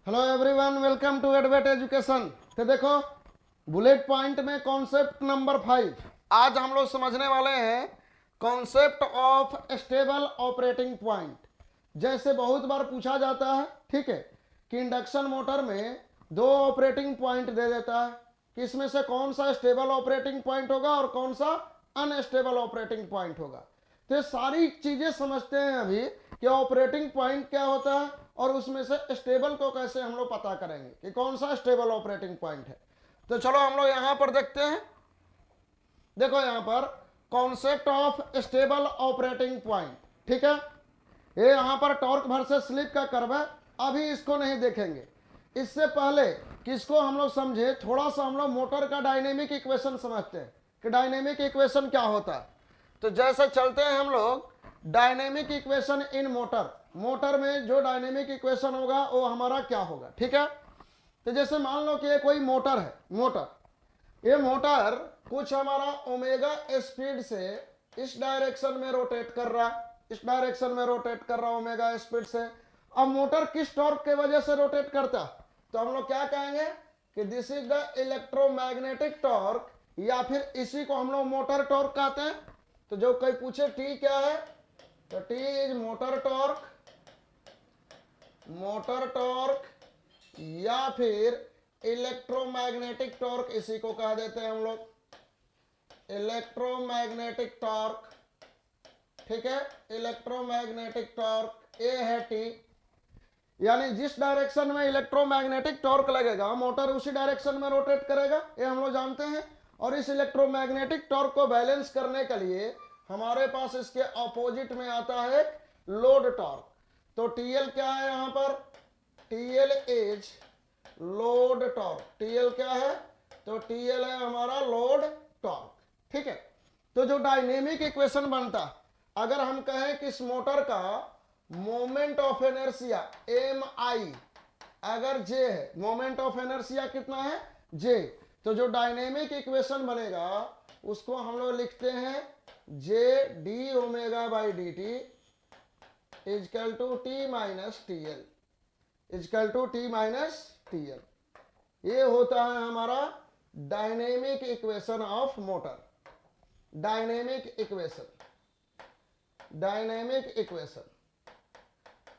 Hello everyone, welcome to Advait Education. तो देखो, bullet point में कॉन्सेप्ट नंबर 5 आज हम लोग समझने वाले हैं। Concept of stable operating point. जैसे बहुत बार पूछा जाता है, ठीक है, कि इंडक्शन मोटर में दो ऑपरेटिंग पॉइंट दे देता है कि इसमें से कौन सा स्टेबल ऑपरेटिंग पॉइंट होगा और कौन सा अनस्टेबल ऑपरेटिंग पॉइंट होगा। तो ये सारी चीजें समझते हैं अभी कि ऑपरेटिंग पॉइंट क्या होता है और उसमें से स्टेबल को कैसे हम लोग पता करेंगे कि कौन सा स्टेबल ऑपरेटिंग पॉइंट है। तो चलो हम लोग यहां पर देखते हैं। देखो यहां पर concept of stable operating point, ठीक है। ये यहां पर टॉर्क वर्सेस स्लिप का कर्व है, अभी इसको नहीं देखेंगे। इससे पहले किसको हम लोग समझे, थोड़ा सा हम लोग मोटर का डायनेमिक इक्वेशन समझते हैं कि डायनेमिक इक्वेशन क्या होता है। तो जैसे चलते हैं हम लोग, dynamic equation in motor, motor में जो डायनेमिक इक्वेशन होगा वो हमारा क्या होगा, ठीक है। तो जैसे मान लो कि ये कोई मोटर है, ये मोटर कुछ हमारा ओमेगा स्पीड से इस डायरेक्शन में रोटेट कर रहा है, इस डायरेक्शन में रोटेट कर रहा है ओमेगा स्पीड से। अब मोटर किस टॉर्क के वजह से रोटेट करता है, तो हम लोग क्या कहेंगे कि this is the electromagnetic torque, या फिर इसी को हम लोग मोटर टॉर्क कहते हैं। तो जो कोई पूछे टी क्या है, तो T is motor torque, motor torque या फिर इलेक्ट्रोमैग्नेटिक टॉर्क, इसी को कह देते हैं हम लोग इलेक्ट्रोमैग्नेटिक टॉर्क, ठीक है। इलेक्ट्रोमैग्नेटिक टॉर्क ए है टी, यानी जिस डायरेक्शन में इलेक्ट्रोमैग्नेटिक टॉर्क लगेगा मोटर उसी डायरेक्शन में रोटेट करेगा, ये हम लोग जानते हैं। और इस इलेक्ट्रोमैग्नेटिक टॉर्क को बैलेंस करने के लिए हमारे पास इसके अपोजिट में आता है लोड टॉर्क। तो टीएल क्या है यहां पर, TL is load torque. TL क्या है, तो टीएल है हमारा लोड टॉर्क, ठीक है। तो जो डायनेमिक इक्वेशन बनता, अगर हम कहें कि इस मोटर का मोमेंट ऑफ इनर्शिया एम आई अगर जे है, मोमेंट ऑफ इनर्शिया कितना है, जे, तो जो डायनेमिक इक्वेशन बनेगा उसको हम लोग लिखते हैं J D omega by D T equal to T minus T L, equal to T minus T L. ये होता है हमारा dynamic equation of motor. Dynamic equation, dynamic equation.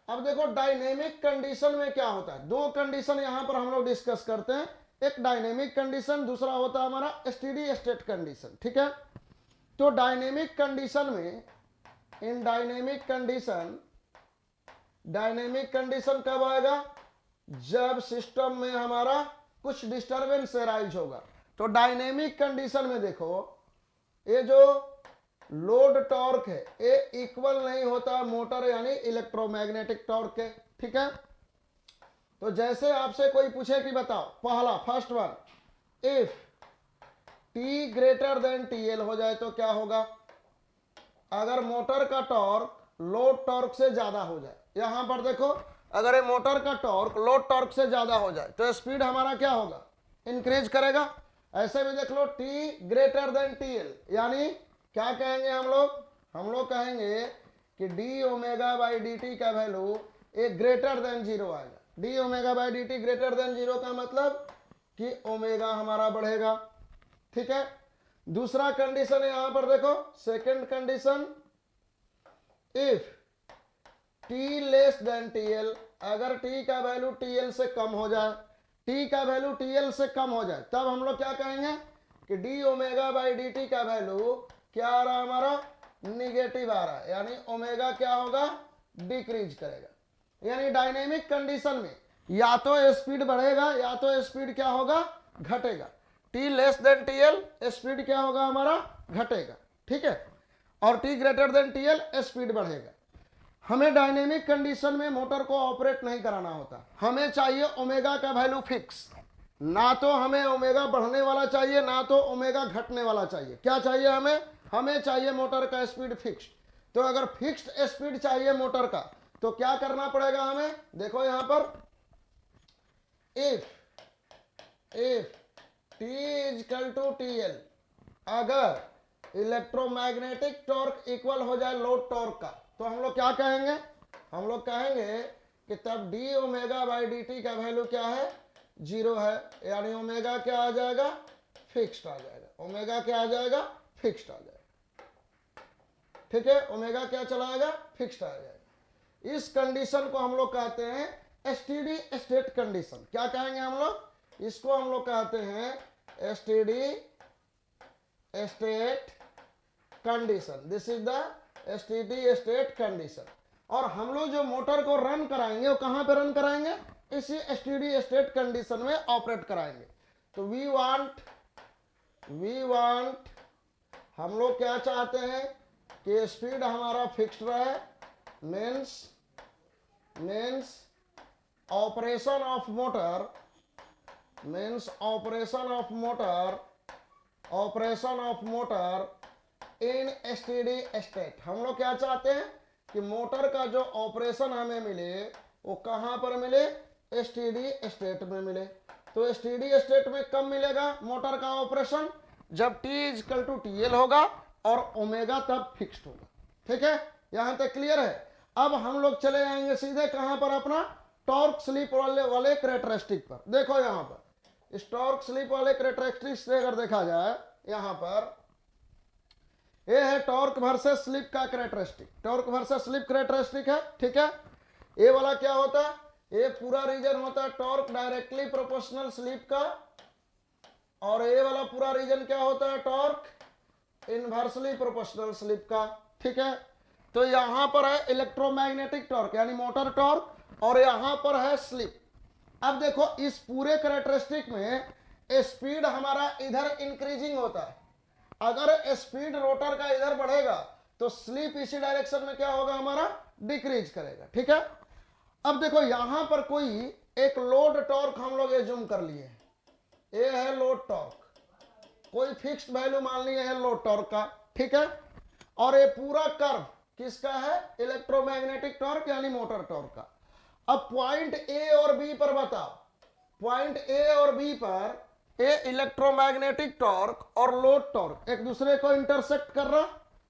अब देखो डायनेमिक कंडीशन में क्या होता है, दो कंडीशन यहां पर हम लोग डिस्कस करते हैं, एक डायनेमिक कंडीशन, दूसरा होता है हमारा स्टेडी स्टेट कंडीशन, ठीक है। तो डायनेमिक कंडीशन में, in dynamic condition, dynamic condition कब आएगा, जब सिस्टम में हमारा कुछ डिस्टरबेंस अराइज होगा। तो डायनेमिक कंडीशन में देखो, ये जो लोड टॉर्क है ये इक्वल नहीं होता मोटर यानी इलेक्ट्रोमैग्नेटिक टॉर्क के, ठीक है। तो जैसे आपसे कोई पूछे कि बताओ, पहला first one, if T greater than T L हो जाए तो क्या होगा, अगर मोटर का टॉर्क लोड टॉर्क से ज्यादा हो जाए। यहां पर देखो, अगर ये मोटर का टॉर्क लोड टॉर्क से ज्यादा हो जाए तो स्पीड हमारा क्या होगा, इंक्रीज करेगा। ऐसे भी देख लो, T greater than T L, यानी क्या कहेंगे हम लोग कहेंगे कि D omega by D T का वैल्यू एक ग्रेटर देन जीरो आएगा। D omega by D T greater than zero का मतलब कि ओमेगा हमारा बढ़ेगा, ठीक है। दूसरा कंडीशन है यहां पर देखो, second condition, if T less than T L, अगर टी का वैल्यू टी एल से कम हो जाए, टी का वैल्यू टी एल से कम हो जाए, तब हम लोग क्या कहेंगे कि D omega by D T का वैल्यू क्या आ रहा है हमारा, निगेटिव आ रहा है, यानी ओमेगा क्या होगा, डिक्रीज करेगा। यानी डायनेमिक कंडीशन में या तो स्पीड बढ़ेगा या तो स्पीड क्या होगा, घटेगा। T less than T L speed क्या होगा हमारा, घटेगा, ठीक है। और T greater than T L speed बढ़ेगा। हमें डायनेमिक कंडीशन में मोटर को ऑपरेट नहीं कराना होता, हमें चाहिए ओमेगा का वैल्यू फिक्स। ना तो हमें ओमेगा बढ़ने वाला चाहिए ना तो ओमेगा घटने वाला चाहिए। क्या चाहिए हमें चाहिए मोटर का स्पीड फिक्स्ड। तो अगर फिक्स्ड स्पीड चाहिए मोटर का तो क्या करना पड़ेगा हमें, देखो यहां पर, if T equal to T L, अगर इलेक्ट्रोमैग्नेटिक टॉर्क इक्वल हो जाए लोड टॉर्क का, तो हम लोग क्या कहेंगे, हम लोग कहेंगे कि तब D omega by D T का वैल्यू क्या है, 0 है, यानी ओमेगा क्या आ जाएगा, फिक्स्ड आ जाएगा। ओमेगा क्या आ जाएगा, फिक्स्ड आ जाएगा। ठीक है, ओमेगा क्या चला आएगा, फिक्स्ड आ जाएगा। इस कंडीशन को हम लोग कहते हैं एसटीडी स्टेट कंडीशन। क्या कहेंगे हम लोग, इसको हम लोग कहते हैं STD state condition. This is the STD state condition. और हम लोग जो मोटर को रन कराएंगे वो कहां पे रन कराएंगे, इसी एसटीडी स्टेट कंडीशन में ऑपरेट कराएंगे। तो वी वांट हम लोग क्या चाहते हैं कि स्पीड हमारा फिक्स्ड रहे, means operation of motor in STD state. हम लोग क्या चाहते हैं कि मोटर का जो ऑपरेशन हमें मिले वो कहां पर मिले, एसटीडी स्टेट में मिले। तो एसटीडी स्टेट में कब मिलेगा मोटर का ऑपरेशन, जब T इक्वल टू TL होगा और ओमेगा तब फिक्स्ड होगा। ठीक है, यहां तक क्लियर है। अब हम लोग चले जाएंगे सीधे कहां पर, अपना टॉर्क स्लिप वाले कैरेक्टरिस्टिक पर। देखो यहां पर इस टॉर्क स्लिप वाले कैरेक्टरिस्टिक से अगर देखा जाए, यहां पर ये है टॉर्क वर्सेस स्लिप का characteristic, torque versus slip characteristic है। ठीक है, ये वाला क्या होता है, ये पूरा रीजन होता है टॉर्क डायरेक्टली प्रोपोर्शनल स्लिप का, और ये वाला पूरा रीजन क्या होता है, टॉर्क इनवर्सली प्रोपोर्शनल स्लिप का। ठीक है, तो यहां पर है इलेक्ट्रोमैग्नेटिक टॉर्क यानी मोटर टॉर्क, और यहां पर है स्लिप। अब देखो इस पूरे कैरेक्टरिस्टिक में स्पीड हमारा इधर इंक्रीजिंग होता है। अगर स्पीड रोटर का इधर बढ़ेगा तो स्लिप इसी डायरेक्शन में क्या होगा, हमारा डिक्रीज करेगा। ठीक है, अब देखो यहां पर कोई एक लोड टॉर्क हम लोग एज्यूम कर लिए, ये है लोड टॉर्क, कोई फिक्स्ड वैल्यू मान लिए है लोड टॉर्क का। ठीक है, और ये पूरा कर्व किसका है, इलेक्ट्रोमैग्नेटिक टॉर्क यानी मोटर टॉर्क का। अब पॉइंट ए और बी पर बताओ, पॉइंट ए और बी पर ये इलेक्ट्रोमैग्नेटिक टॉर्क और लोड टॉर्क एक दूसरे को इंटरसेक्ट कर रहा,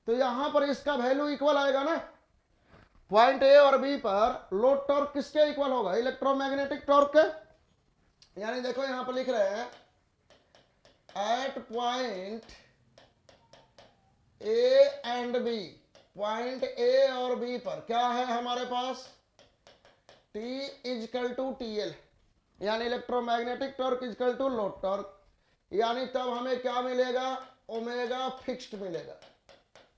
तो यहां पर इसका वैल्यू इक्वल आएगा ना। पॉइंट ए और बी पर लोड टॉर्क किसके इक्वल होगा, इलेक्ट्रोमैग्नेटिक टॉर्क के। यानी देखो यहां पर लिख रहे हैं at point A and B, point A और बी पर क्या है हमारे पास, T इजकल टू TL यानी electromagnetic torque equal to load torque, यानी तब हमें क्या मिलेगा, ओमेगा फिक्स्ड मिलेगा,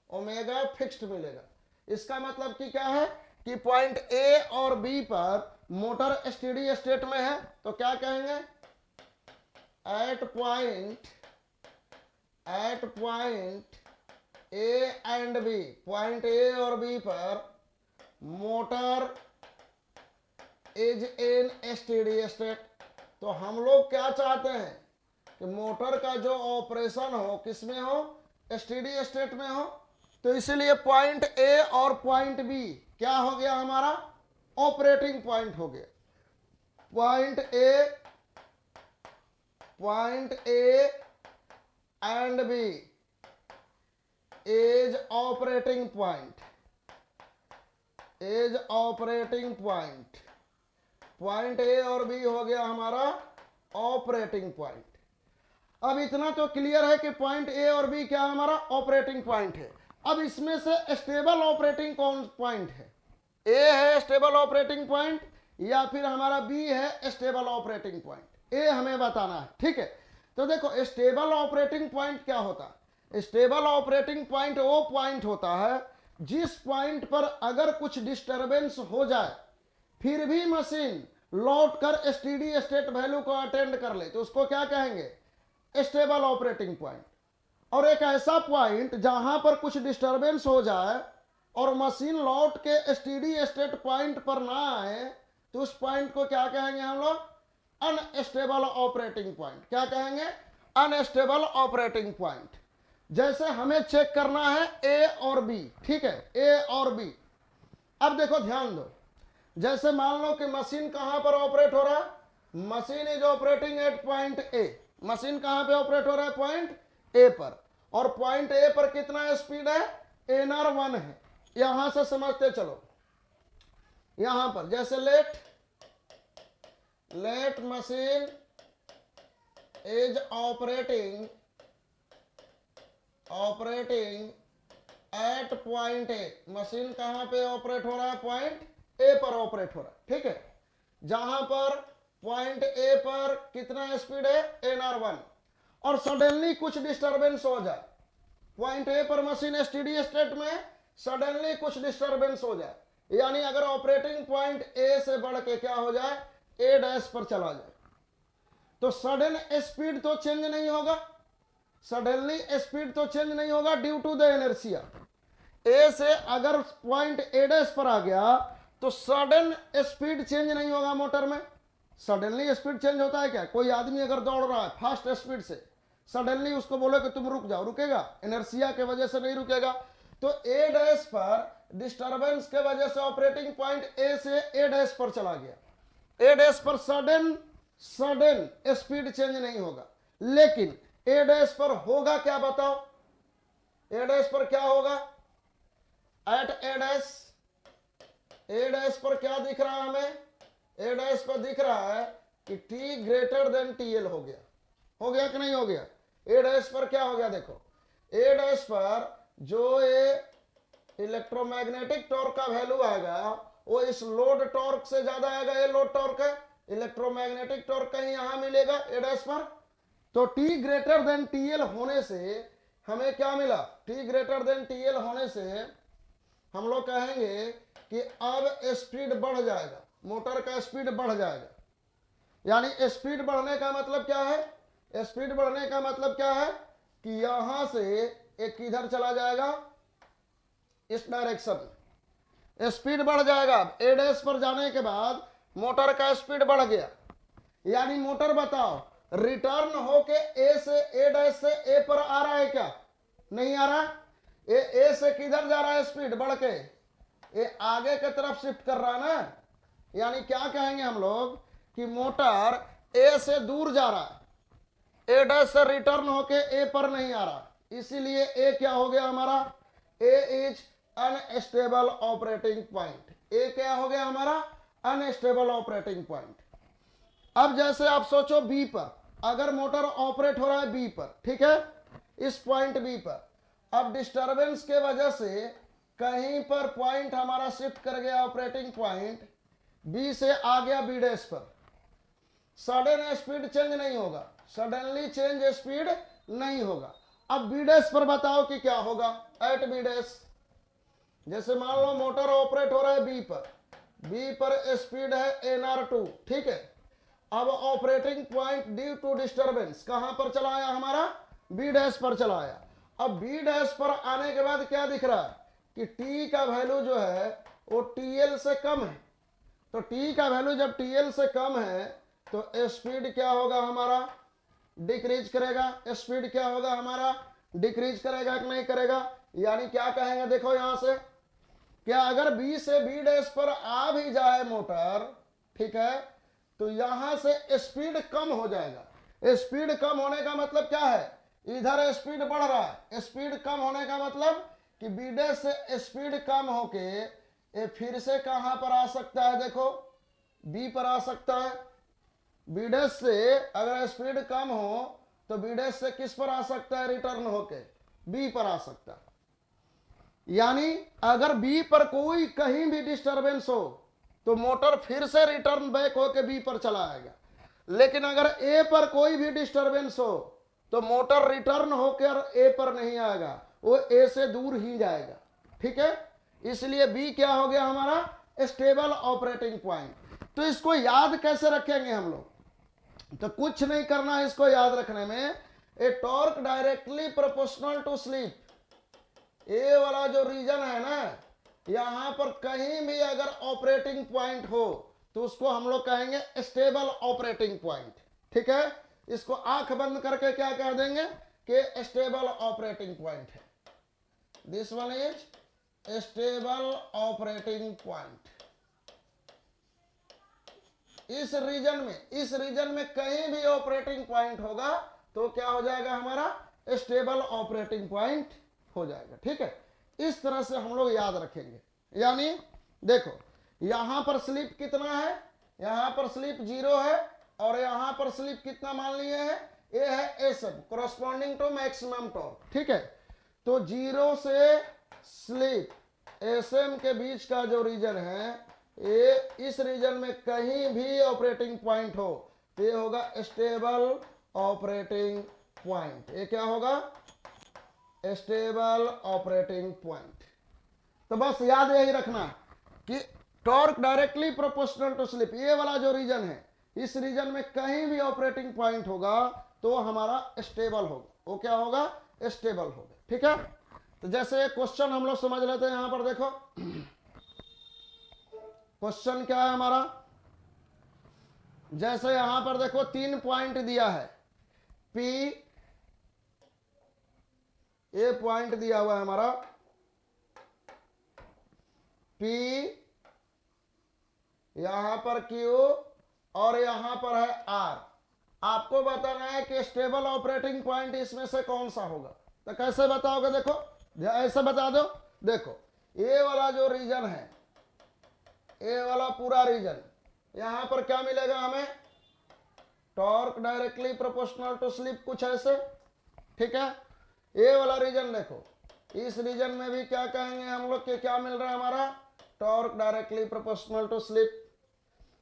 ओमेगा फिक्स्ड मिलेगा। इसका मतलब कि क्या है कि पॉइंट ए और बी पर मोटर स्टेडी स्टेट में है, तो क्या कहेंगे, at point A and B, point A और बी पर motor is in steady state. तो हम लोग क्या चाहते हैं कि मोटर का जो ऑपरेशन हो किसमें हो, स्टेडी स्टेट में हो। तो इसलिए पॉइंट ए और पॉइंट बी क्या हो गया हमारा, ऑपरेटिंग पॉइंट हो गया। Point A and B is operating point, point A और बी हो गया हमारा ऑपरेटिंग पॉइंट। अब इतना तो क्लियर है कि पॉइंट ए और बी क्या हमारा ऑपरेटिंग पॉइंट है। अब इसमें से स्टेबल ऑपरेटिंग कौन पॉइंट है, ए है स्टेबल ऑपरेटिंग पॉइंट या फिर हमारा बी है स्टेबल ऑपरेटिंग पॉइंट, ए हमें बताना है। ठीक है, तो देखो स्टेबल ऑपरेटिंग पॉइंट क्या होता है, स्टेबल ऑपरेटिंग पॉइंट वो पॉइंट होता है जिस पॉइंट पर अगर कुछ डिस्टरबेंस हो जाए फिर भी मशीन लौट कर स्टेडी स्टेट वैल्यू को अटेंड कर ले, तो उसको क्या कहेंगे, स्टेबल ऑपरेटिंग पॉइंट। और एक ऐसा पॉइंट जहां पर कुछ डिस्टरबेंस हो जाए और मशीन लौट के स्टेडी स्टेट पॉइंट पर ना आए, तो उस पॉइंट को क्या कहेंगे हम लोग, अनस्टेबल ऑपरेटिंग पॉइंट। क्या कहेंगे, अनस्टेबल ऑपरेटिंग पॉइंट। जैसे हमें चेक करना है ए और बी, ठीक है, ए और बी। अब देखो ध्यान दो, जैसे मान लो कि मशीन कहां पर ऑपरेट हो रहा है, machine is operating at point A, machine कहां पे ऑपरेट हो रहा है, पॉइंट ए पर, और पॉइंट ए पर कितना स्पीड है, NR1 है। यहां से समझते चलो, यहां पर जैसे let machine is operating at point A, machine कहां पे ऑपरेट हो रहा है, पॉइंट ए पर ऑपरेट हो रहा है, ठीक है। जहां पर पॉइंट ए पर कितना स्पीड है, nr1, और सडनली कुछ डिस्टरबेंस हो जाए, पॉइंट ए पर मशीन स्टेडी स्टेट में सडनली कुछ डिस्टरबेंस हो जाए, यानी अगर ऑपरेटिंग पॉइंट ए से बढ़ के क्या हो जाए, ए डैश पर चला जाए, तो सडन स्पीड तो चेंज नहीं होगा, सडनली स्पीड तो चेंज नहीं होगा ड्यू टू द इनर्शिया। ए से अगर पॉइंट ए डैश पर आ गया तो सडन स्पीड चेंज नहीं होगा मोटर में। सडनली स्पीड चेंज होता है क्या, कोई आदमी अगर दौड़ रहा है फास्ट स्पीड से, सडनली उसको बोले कि तुम रुक जाओ, रुकेगा, इनर्शिया के वजह से नहीं रुकेगा। तो ए डैश पर डिस्टरबेंस के वजह से ऑपरेटिंग पॉइंट ए से ए डैश पर चला गया, ए डैश पर सडन स्पीड चेंज नहीं होगा, लेकिन ए डैश पर होगा क्या बताओ, ए डैश पर क्या होगा, एट ए डैश पर क्या दिख रहा है हमें, ए डैश पर दिख रहा है कि टी ग्रेटर देन टीएल हो गया कि नहीं हो गया। ए डैश पर क्या हो गया, देखो ए डैश पर जो ये इलेक्ट्रोमैग्नेटिक टॉर्क का वैल्यू आएगा वो इस लोड टॉर्क से ज्यादा आएगा, ये लोड टॉर्क है, इलेक्ट्रोमैग्नेटिक टॉर्क कहीं यहां मिलेगा ए डैश पर। तो टी ग्रेटर देन टीएल होने से हमें क्या मिला, टी ग्रेटर देन टीएल होने से हम लोग कहेंगे कि अब स्पीड बढ़ जाएगा, मोटर का स्पीड बढ़ जाएगा। यानी स्पीड बढ़ने का मतलब क्या है, स्पीड बढ़ने का मतलब क्या है कि यहां से एक किधर चला जाएगा, इस डायरेक्शन में स्पीड बढ़ जाएगा। ए डैश पर जाने के बाद मोटर का स्पीड बढ़ गया, यानी मोटर बताओ रिटर्न होके ए डैश से ए पर आ रहा है क्या, नहीं आ रहा, ए से किधर जा रहा है, स्पीड बढ़ के ए आगे की तरफ शिफ्ट कर रहा है ना, यानी क्या कहेंगे हम लोग कि मोटर ए से दूर जा रहा है, ए डैश से रिटर्न होके ए पर नहीं आ रहा, इसीलिए ए क्या हो गया हमारा, ए इज अनस्टेबल ऑपरेटिंग पॉइंट, ए क्या हो गया हमारा, अनस्टेबल ऑपरेटिंग पॉइंट। अब जैसे आप सोचो बी पर, अगर मोटर ऑपरेट हो रहा है बी पर, ठीक है, इस पॉइंट बी पर, अब डिस्टरबेंस के वजह से कहीं पर पॉइंट हमारा शिफ्ट कर गया, ऑपरेटिंग पॉइंट बी से आ गया बी डैश पर, सडन स्पीड चेंज नहीं होगा, सडनली चेंज स्पीड नहीं होगा। अब बी डैश पर बताओ कि क्या होगा, एट बी डैश, जैसे मान लो मोटर ऑपरेट हो रहा है बी पर स्पीड है nr2, ठीक है। अब operating point due to disturbance कहां पर चला आया हमारा, बी डैश पर चला आया। अब बी डैश पर आने के बाद क्या दिख रहा है कि टी का वैल्यू जो है वो टीएल से कम है, तो टी का वैल्यू जब टीएल से कम है तो स्पीड क्या होगा हमारा, डिक्रीज करेगा, स्पीड क्या होगा हमारा, डिक्रीज करेगा कि नहीं करेगा। यानी क्या कहेंगे, देखो यहां से क्या, अगर बी से बी डैश पर आ भी जाए मोटर, ठीक है, तो यहां से स्पीड कम हो जाएगा। स्पीड कम होने का मतलब क्या है, इधर स्पीड बढ़ रहा है, स्पीड कम होने का मतलब कि बी डैश से स्पीड कम होके ये फिर से कहां पर आ सकता है, देखो बी पर आ सकता है। बी डैश से अगर स्पीड कम हो तो बी डैश से किस पर आ सकता है, रिटर्न होके बी पर आ सकता है। यानी अगर बी पर कोई कहीं भी डिस्टरबेंस हो तो मोटर फिर से रिटर्न बैक होके बी पर चला आएगा, लेकिन अगर ए पर कोई भी डिस्टरबेंस हो तो मोटर रिटर्न होकर ए पर नहीं आएगा, वो ए से दूर ही जाएगा, ठीक है। इसलिए बी क्या हो गया हमारा, स्टेबल ऑपरेटिंग पॉइंट। तो इसको याद कैसे रखेंगे हम लोग, तो कुछ नहीं करना है इसको याद रखने में, a torque directly proportional to slip, A वाला जो रीजन है ना, यहां पर कहीं भी अगर ऑपरेटिंग पॉइंट हो तो उसको हम लोग कहेंगे स्टेबल ऑपरेटिंग पॉइंट, ठीक है। इसको आंख बंद करके क्या कह देंगे कि स्टेबल ऑपरेटिंग पॉइंट है, this one is stable operating point. इस रीजन में कहीं भी ऑपरेटिंग पॉइंट होगा तो क्या हो जाएगा हमारा, स्टेबल ऑपरेटिंग पॉइंट हो जाएगा, ठीक है। इस तरह से हम लोग याद रखेंगे। यानी देखो यहां पर स्लिप कितना है, यहां पर स्लिप 0 है और यहां पर स्लिप कितना मान लिए है, ये है SM corresponding to maximum torque. ठीक है, तो 0 से स्लिप एसएम के बीच का जो रीजन है, ये इस रीजन में कहीं भी ऑपरेटिंग पॉइंट हो तो ये होगा स्टेबल ऑपरेटिंग पॉइंट। ये क्या होगा, स्टेबल ऑपरेटिंग पॉइंट। तो बस याद यही रखना कि torque directly proportional to slip, ये वाला जो रीजन है, इस रीजन में कहीं भी ऑपरेटिंग पॉइंट होगा तो हमारा स्टेबल होगा, वो क्या होगा, स्टेबल होगा। ठीक है, तो जैसे क्वेश्चन हम लोग समझ लेते हैं। यहां पर देखो क्वेश्चन क्या है हमारा, जैसे यहां पर देखो 3 पॉइंट दिया है, पी ए पॉइंट दिया हुआ है हमारा, पी यहां पर क्यू और यहां पर है आर। आपको बताना है कि स्टेबल ऑपरेटिंग पॉइंट इसमें से कौन सा होगा। तो कैसे बताओगे, देखो ऐसे बता दो। देखो ये वाला जो रीजन है, ये वाला पूरा रीजन, यहां पर क्या मिलेगा हमें, torque directly proportional to slip, कुछ ऐसे। ठीक है, ये वाला रीजन देखो, इस रीजन में भी क्या कहेंगे हम लोग कि क्या मिल रहा है हमारा, torque directly proportional to slip.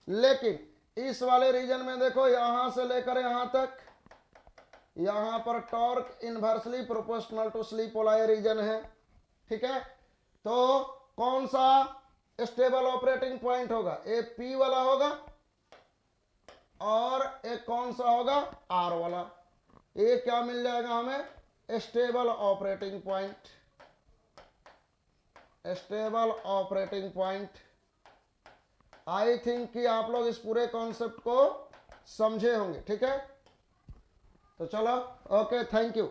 लेकिन इस वाले रीजन में देखो, यहां से लेकर यहां तक, यहां पर torque inversely proportional to slip वाला ये रीजन है। ठीक है, तो कौन सा स्टेबल ऑपरेटिंग पॉइंट होगा, ए पी वाला होगा और एक कौन सा होगा, आर वाला। ये क्या मिल जाएगा हमें, stable operating point, stable operating point. I think कि आप लोग इस पूरे कॉन्सेप्ट को समझे होंगे। ठीक है, तो चलो, ओके, थैंक यू।